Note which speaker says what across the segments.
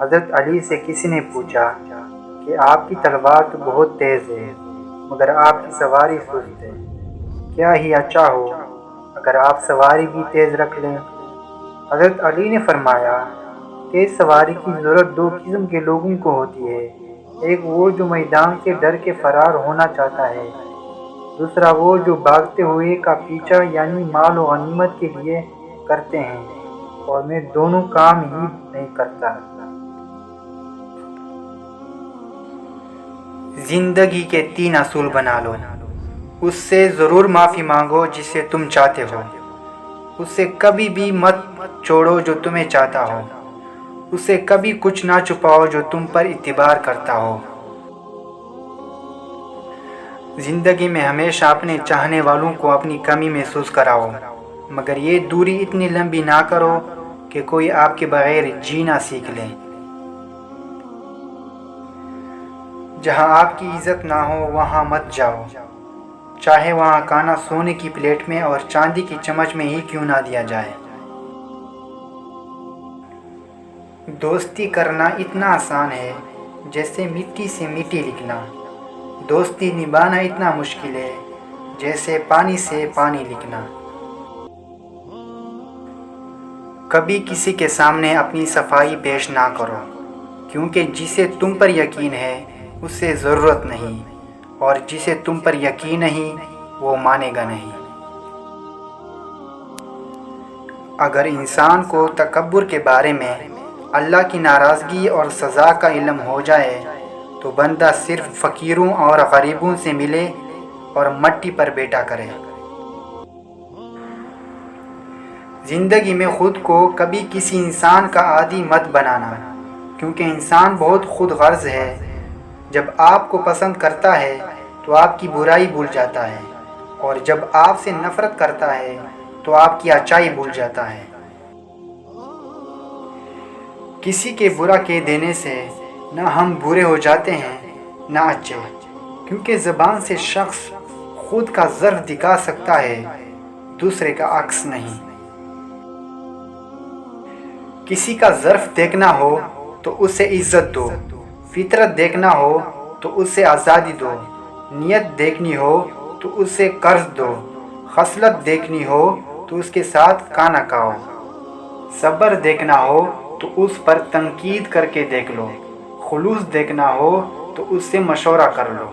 Speaker 1: حضرت علی سے کسی نے پوچھا کہ آپ کی تلوار تو بہت تیز ہے مگر آپ کی سواری سست ہے، کیا ہی اچھا ہو اگر آپ سواری بھی تیز رکھ لیں؟ حضرت علی نے فرمایا، تیز سواری کی ضرورت دو قسم کے لوگوں کو ہوتی ہے، ایک وہ جو میدان سے ڈر کے فرار ہونا چاہتا ہے، دوسرا وہ جو بھاگتے ہوئے کا پیچھا یعنی مال و غنیمت کے لیے کرتے ہیں، اور میں دونوں کام ہی نہیں کرتا۔ زندگی کے 3 اصول بنا لو۔ اس سے ضرور معافی مانگو جسے تم چاہتے ہو، اس سے کبھی بھی مت چھوڑو جو تمہیں چاہتا ہو، اس سے کبھی کچھ نہ چھپاؤ جو تم پر اعتبار کرتا ہو۔ زندگی میں ہمیشہ اپنے چاہنے والوں کو اپنی کمی محسوس کراؤ، مگر یہ دوری اتنی لمبی نہ کرو کہ کوئی آپ کے بغیر جینا سیکھ لے۔ جہاں آپ کی عزت نہ ہو وہاں مت جاؤ، چاہے وہاں کھانا سونے کی پلیٹ میں اور چاندی کی چمچ میں ہی کیوں نہ دیا جائے۔ دوستی کرنا اتنا آسان ہے جیسے مٹی سے مٹی لکھنا، دوستی نبھانا اتنا مشکل ہے جیسے پانی سے پانی لکھنا۔ کبھی کسی کے سامنے اپنی صفائی پیش نہ کرو، کیونکہ جسے تم پر یقین ہے اسے ضرورت نہیں، اور جسے تم پر یقین نہیں وہ مانے گا نہیں۔ اگر انسان کو تکبر کے بارے میں اللہ کی ناراضگی اور سزا کا علم ہو جائے تو بندہ صرف فقیروں اور غریبوں سے ملے اور مٹی پر بیٹا کرے۔ زندگی میں خود کو کبھی کسی انسان کا عادی مت بنانا، کیونکہ انسان بہت خود غرض ہے۔ جب آپ کو پسند کرتا ہے تو آپ کی برائی بھول جاتا ہے، اور جب آپ سے نفرت کرتا ہے تو آپ کی اچھائی بھول جاتا ہے۔ کسی کے برا کہہ دینے سے نہ ہم برے ہو جاتے ہیں نہ اچھے، کیونکہ زبان سے شخص خود کا ضعف دکھا سکتا ہے، دوسرے کا عکس نہیں۔ کسی کا ضعف دیکھنا ہو تو اسے عزت دو، فطرت دیکھنا ہو تو اسے آزادی دو، نیت دیکھنی ہو تو اسے قرض دو، خصلت دیکھنی ہو تو اس کے ساتھ کھانا کھاؤ، صبر دیکھنا ہو تو اس پر تنقید کر کے دیکھ لو، خلوص دیکھنا ہو تو اس سے مشورہ کر لو۔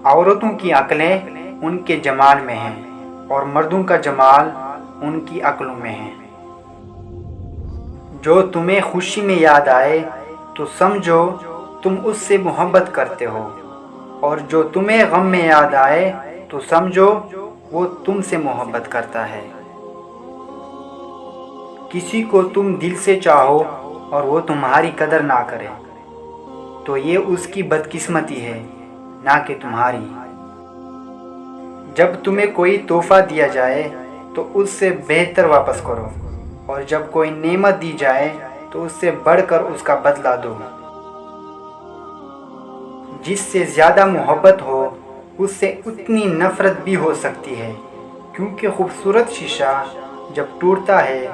Speaker 1: عورتوں کی عقلیں ان کے جمال میں ہیں اور مردوں کا جمال ان کی عقلوں میں ہے۔ جو تمہیں خوشی میں یاد آئے تو سمجھو تم اس سے محبت کرتے ہو، اور جو تمہیں غم میں یاد آئے تو سمجھو وہ تم سے محبت کرتا ہے۔ کسی کو تم دل سے چاہو اور وہ تمہاری قدر نہ کرے تو یہ اس کی بدقسمتی ہے نہ کہ تمہاری۔ جب تمہیں کوئی تحفہ دیا جائے تو اس سے بہتر واپس کرو، اور جب کوئی نعمت دی جائے تو اس سے بڑھ کر اس کا بدلہ دو۔ جس سے زیادہ محبت ہو اس سے اتنی نفرت بھی ہو سکتی ہے، کیونکہ خوبصورت شیشہ جب ٹوٹتا ہے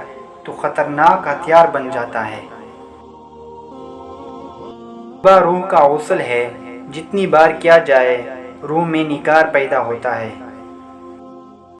Speaker 1: تو خطرناک ہتھیار بن جاتا ہے۔ روح کا غسل ہے، جتنی بار کیا جائے روح میں نکار پیدا ہوتا ہے۔